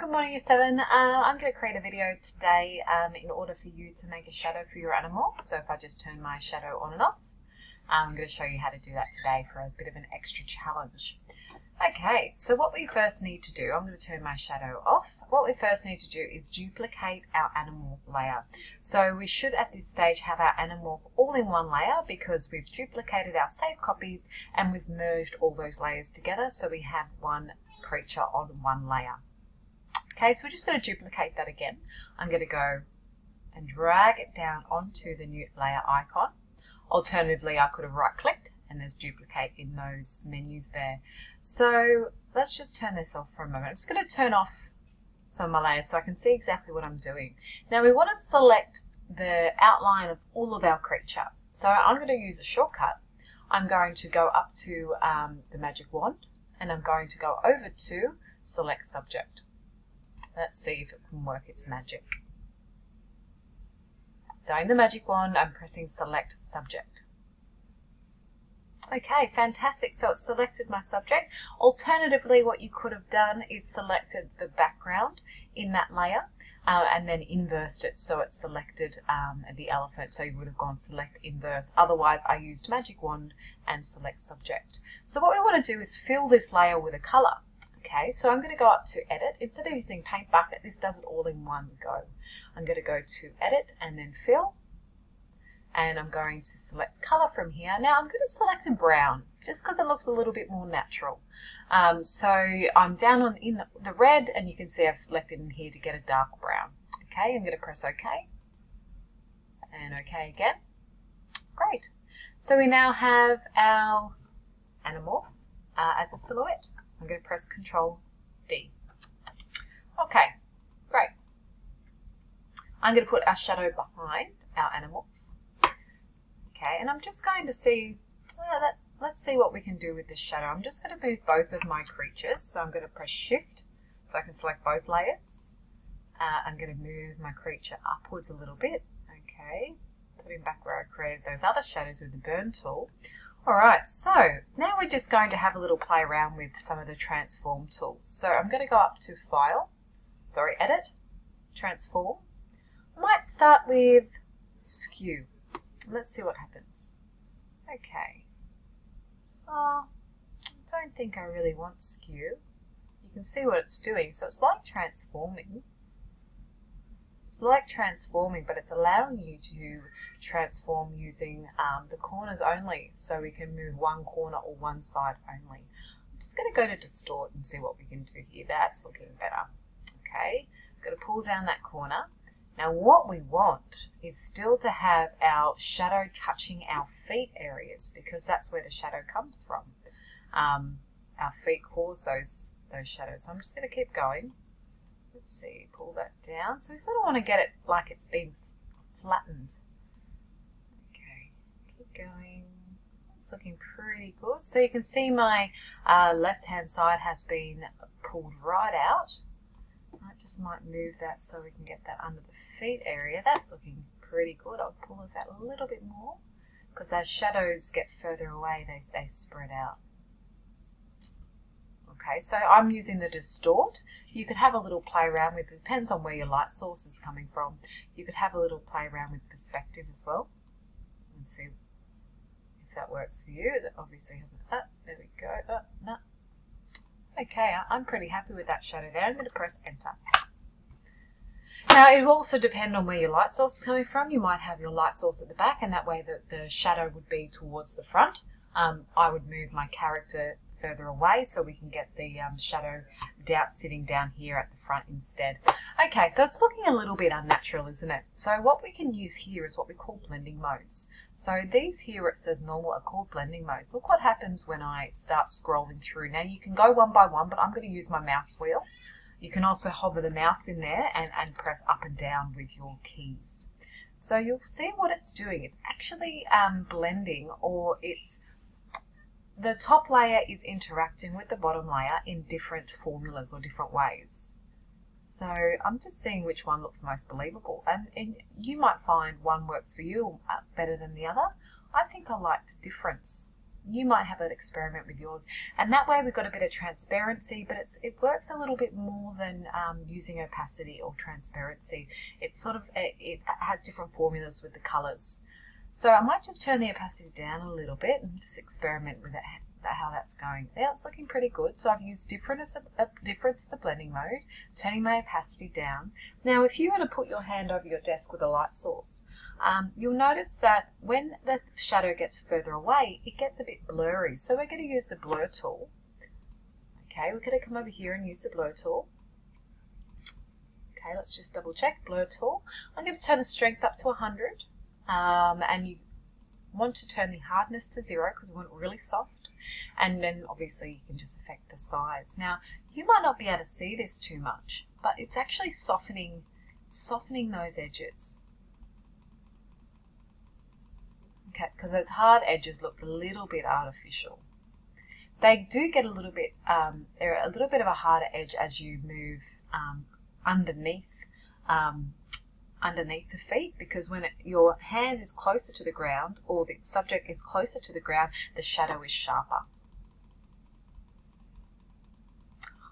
good morning Year 7. I'm going to create a video today in order for you to make a shadow for your Animorph. So if I just turn my shadow on and off, I'm going to show you how to do that today for a bit of an extra challenge. Okay, so what we first need to do, I'm going to turn my shadow off. What we first need to do is duplicate our Animorph layer. So we should at this stage have our Animorph all in one layer because we've duplicated our save copies and we've merged all those layers together so we have one creature on one layer. Okay, so we're just going to duplicate that again. I'm going to go and drag it down onto the new layer icon. Alternatively, I could have right-clicked and there's duplicate in those menus there. So let's just turn this off for a moment. I'm just going to turn off some of my layers so I can see exactly what I'm doing. Now we want to select the outline of all of our creature. So I'm going to use a shortcut. I'm going to go up to the magic wand and I'm going to go over to select subject. Let's see if it can work its magic. So in the magic wand, I'm pressing select subject. Okay, fantastic. So it's selected my subject. Alternatively, what you could have done is selected the background in that layer and then inversed it. So it selected the elephant. So you would have gone select inverse. Otherwise, I used magic wand and select subject. So what we want to do is fill this layer with a color. Okay, so I'm going to go up to edit. Instead of using paint bucket, this does it all in one go. I'm going to go to edit and then fill. And I'm going to select color from here. Now I'm going to select in brown just because it looks a little bit more natural. So I'm down in the red and you can see I've selected in here to get a dark brown. Okay, I'm going to press OK and OK again. Great. So we now have our Animorph as a silhouette. I'm going to press Control D. Okay, great. I'm going to put our shadow behind our Animorph. Okay, and I'm just going to see, let's see what we can do with this shadow. I'm just going to move both of my creatures. So I'm going to press Shift so I can select both layers. I'm going to move my creature upwards a little bit. Okay, put him back where I created those other shadows with the burn tool. Alright, so now we're just going to have a little play around with some of the transform tools. So I'm going to go up to Edit, Transform. I might start with Skew. Let's see what happens. Okay. I don't think I really want Skew. You can see what it's doing. So it's like transforming. It's like transforming, but it's allowing you to transform using the corners only. So we can move one corner or one side only. I'm just going to go to distort and see what we can do here. That's looking better. Okay, I'm going to pull down that corner. Now what we want is still to have our shadow touching our feet areas because that's where the shadow comes from. Our feet cause those shadows. So I'm just going to keep going. Let's see, pull that down. So we sort of want to get it like it's been flattened. Okay, keep going. It's looking pretty good. So you can see my left-hand side has been pulled right out. I just might move that so we can get that under the feet area. That's looking pretty good. I'll pull this out a little bit more because as shadows get further away, they spread out. Okay, so I'm using the distort. You could have a little play around with, it depends on where your light source is coming from. You could have a little play around with perspective as well and see if that works for you. That obviously hasn't, there we go, no. Okay, I'm pretty happy with that shadow there. I'm going to press enter. Now it will also depend on where your light source is coming from. You might have your light source at the back and that way the shadow would be towards the front. I would move my character further away so we can get the shadow sitting down here at the front instead. Okay, so it's looking a little bit unnatural, isn't it? So what we can use here is what we call blending modes. So these here where it says normal are called blending modes. Look what happens when I start scrolling through. Now you can go one by one, but I'm going to use my mouse wheel. You can also hover the mouse in there and press up and down with your keys. So you'll see what it's doing. It's actually blending, or the top layer is interacting with the bottom layer in different formulas or different ways. So I'm just seeing which one looks most believable. And you might find one works for you better than the other. I think I like the difference. you might have an experiment with yours. And that way we've got a bit of transparency, but it works a little bit more than using opacity or transparency. It's sort of, it has different formulas with the colours. So I might just turn the opacity down a little bit and just experiment with it, how that's going. Now it's looking pretty good. So I've used difference as a blending mode, turning my opacity down. Now if you were to put your hand over your desk with a light source, you'll notice that when the shadow gets further away, it gets a bit blurry. So we're going to use the blur tool. Okay, we're going to come over here and use the blur tool. Okay, let's just double check, blur tool. I'm going to turn the strength up to 100. And you want to turn the hardness to 0 because we want it really soft. And then obviously you can just affect the size. Now, you might not be able to see this too much, but it's actually softening those edges. Okay, because those hard edges look a little bit artificial. They do get a little bit, they're a little bit of a harder edge as you move underneath the feet, because when your hand is closer to the ground or the subject is closer to the ground, the shadow is sharper.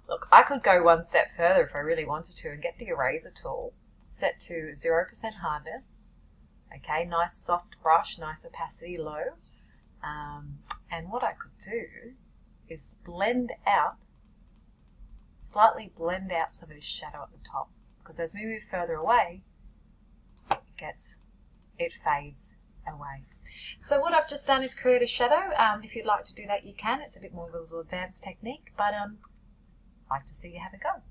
Look, I could go one step further if I really wanted to and get the eraser tool, set to 0% hardness. Okay, nice soft brush, nice opacity low. And what I could do is slightly blend out some of this shadow at the top, because as we move further away, it fades away. So what I've just done is create a shadow. If you'd like to do that, you can. It's a bit more of a little advanced technique, but I'd like to see you have a go.